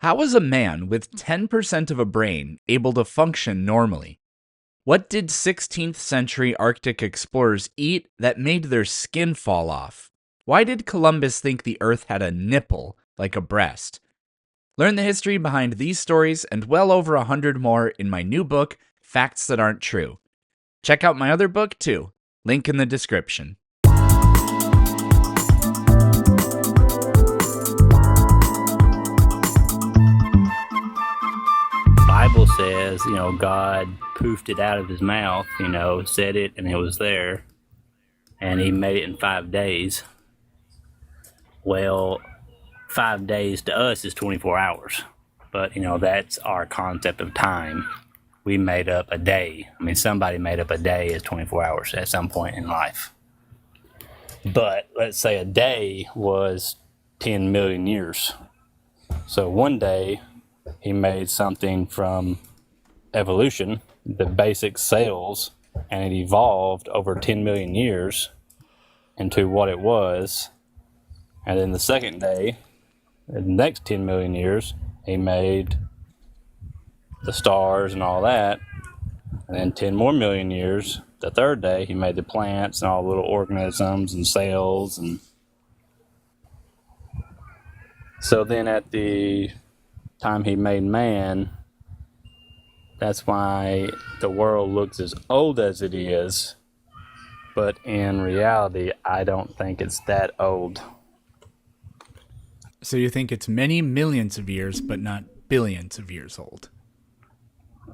How is a man with 10% of a brain able to function normally? What did 16th century Arctic explorers eat that made their skin fall off? Why did Columbus think the Earth had a nipple, like a breast? Learn the history behind these stories and well over 100 more in my new book, Facts That Aren't True. Check out my other book, too. Link in the description. Bible says, God poofed it out of his mouth, said it and it was there, and he made it in 5 days. Well, 5 days to us is 24 hours, but that's our concept of time. We made up a day. Somebody made up a day as 24 hours at some point in life. But let's say a day was 10 million years. So one day he made something from evolution, the basic cells, and it evolved over 10 million years into what it was. And then the second day, the next 10 million years, he made the stars and all that. And then 10 more million years, the third day, he made the plants and all the little organisms and cells. And so then at the time he made man, that's why the world looks as old as it is, but in reality I don't think it's that old. So you think it's many millions of years, but not billions of years old?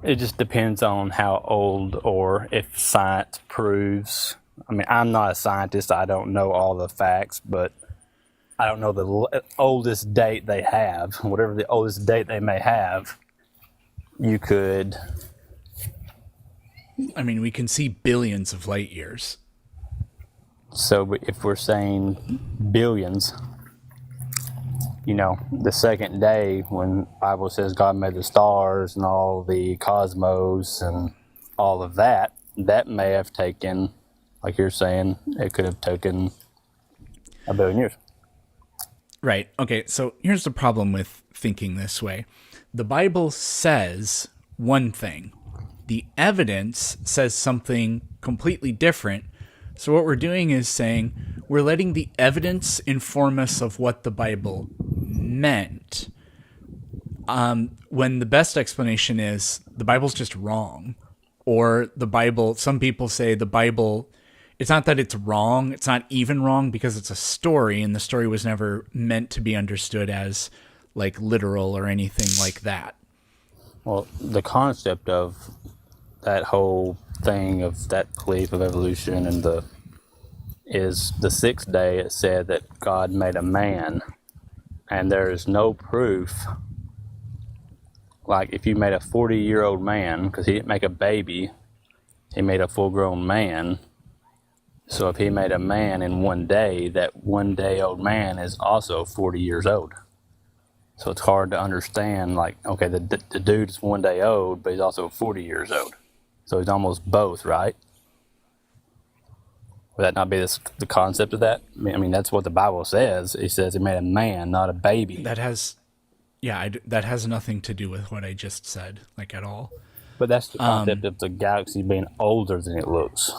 It just depends on how old, or if science proves. I'm not a scientist, I don't know all the facts, but I don't know the oldest date they have. Whatever the oldest date they may have, you could... we can see billions of light years. So if we're saying billions, the second day when the Bible says God made the stars and all the cosmos and all of that, that may have taken, like you're saying, it could have taken a billion years. Right. Okay, so here's the problem with thinking this way. The Bible says one thing. The evidence says something completely different. So what we're doing is saying we're letting the evidence inform us of what the Bible meant. When the best explanation is the Bible's just wrong. Or the Bible, some people say the Bible, it's not that it's wrong, it's not even wrong because it's a story, and the story was never meant to be understood as like literal or anything like that. Well, the concept of that whole thing, of that belief of evolution is the sixth day it said that God made a man, and there is no proof. Like if you made a 40-year-old man, because he didn't make a baby, he made a full-grown man. So if he made a man in one day, that one day old man is also 40 years old. So it's hard to understand, like, okay, the dude's one day old, but he's also 40 years old. So he's almost both, right? Would that not be the concept of that? That's what the Bible says. It says he made a man, not a baby. That has nothing to do with what I just said, like at all. But that's the concept of the galaxy being older than it looks.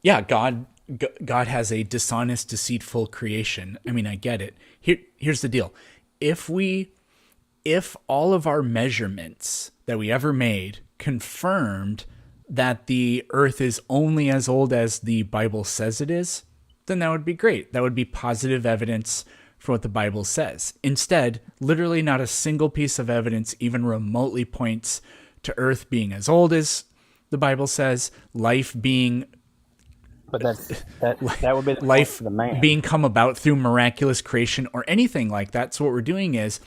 Yeah, God has a dishonest, deceitful creation. I get it. Here's the deal. If all of our measurements that we ever made confirmed that the earth is only as old as the Bible says it is, then that would be great. That would be positive evidence for what the Bible says. Instead, literally not a single piece of evidence even remotely points to earth being as old as the Bible says, life being... But that would be the life the man being come about through miraculous creation or anything like that. So what we're doing is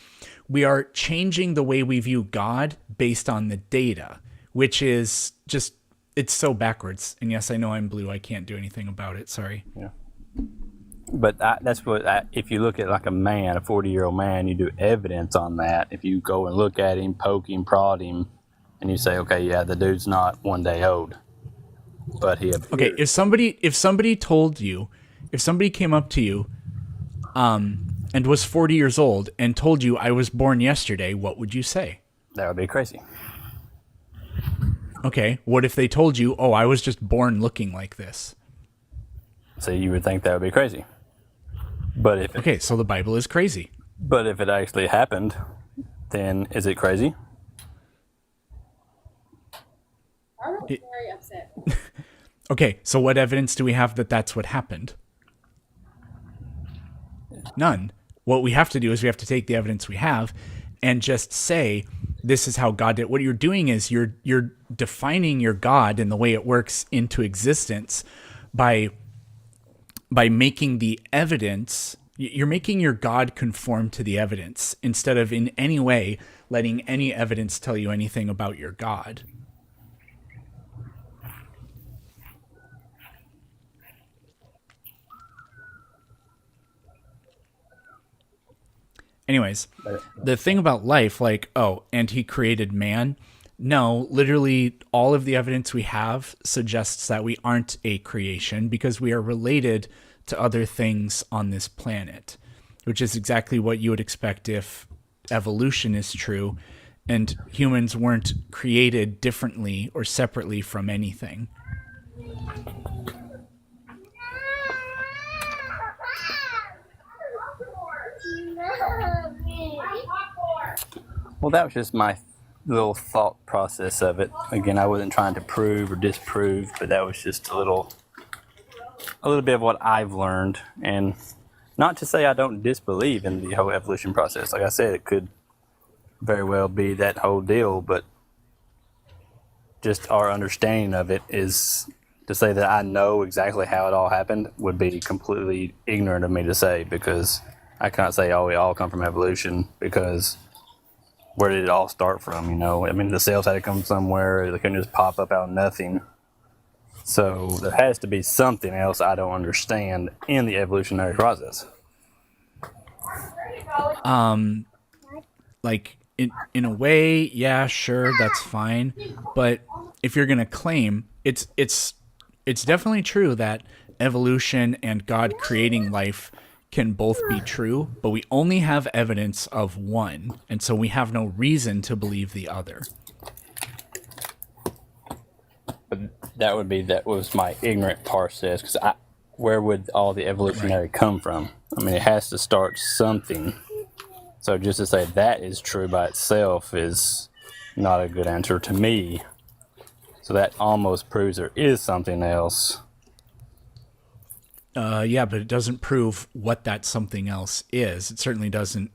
we are changing the way we view God based on the data, which is just, it's so backwards. And yes, I know I'm blue. I can't do anything about it. Sorry. Yeah. But that's what, if you look at like a man, a 40-year-old man, you do evidence on that. If you go and look at him, poke him, prod him, and you say, okay, yeah, the dude's not one day old. But he appeared. Okay, if somebody came up to you, and was 40 years old and told you I was born yesterday, what would you say? That would be crazy. Okay, what if they told you, oh, I was just born looking like this? So you would think that would be crazy. But if Okay, so the Bible is crazy. But if it actually happened, then is it crazy? I'm very upset. Okay, so what evidence do we have that that's what happened? None. What we have to do is we have to take the evidence we have and just say, this is how God did. What you're doing is you're defining your God and the way it works into existence by making the evidence, you're making your God conform to the evidence instead of in any way letting any evidence tell you anything about your God. Anyways, the thing about life, like, oh, and he created man. No, literally all of the evidence we have suggests that we aren't a creation because we are related to other things on this planet, which is exactly what you would expect if evolution is true and humans weren't created differently or separately from anything. Well, that was just my little thought process of it. Again, I wasn't trying to prove or disprove, but that was just a little bit of what I've learned. And not to say I don't disbelieve in the whole evolution process. Like I said, it could very well be that whole deal, but just our understanding of it is to say that I know exactly how it all happened would be completely ignorant of me to say, because I can't say, oh, we all come from evolution, because where did it all start from, you know? I mean, the cells had to come somewhere. They couldn't just pop up out of nothing. So there has to be something else I don't understand in the evolutionary process. Like, in a way, yeah, sure, that's fine. But if you're going to claim, it's definitely true that evolution and God creating life can both be true, but we only have evidence of one, and so we have no reason to believe the other. But that was my ignorant process, because where would all the evolutionary come from? I mean, it has to start something. So just to say that is true by itself is not a good answer to me. So that almost proves there is something else. Yeah, but it doesn't prove what that something else is. It certainly doesn't.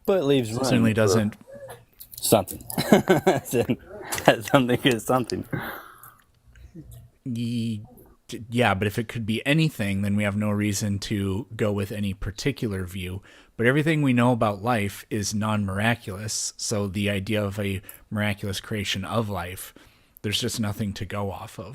But it leaves room. It certainly doesn't. Something. That something is something. Yeah, but if it could be anything, then we have no reason to go with any particular view. But everything we know about life is non-miraculous, so the idea of a miraculous creation of life, there's just nothing to go off of.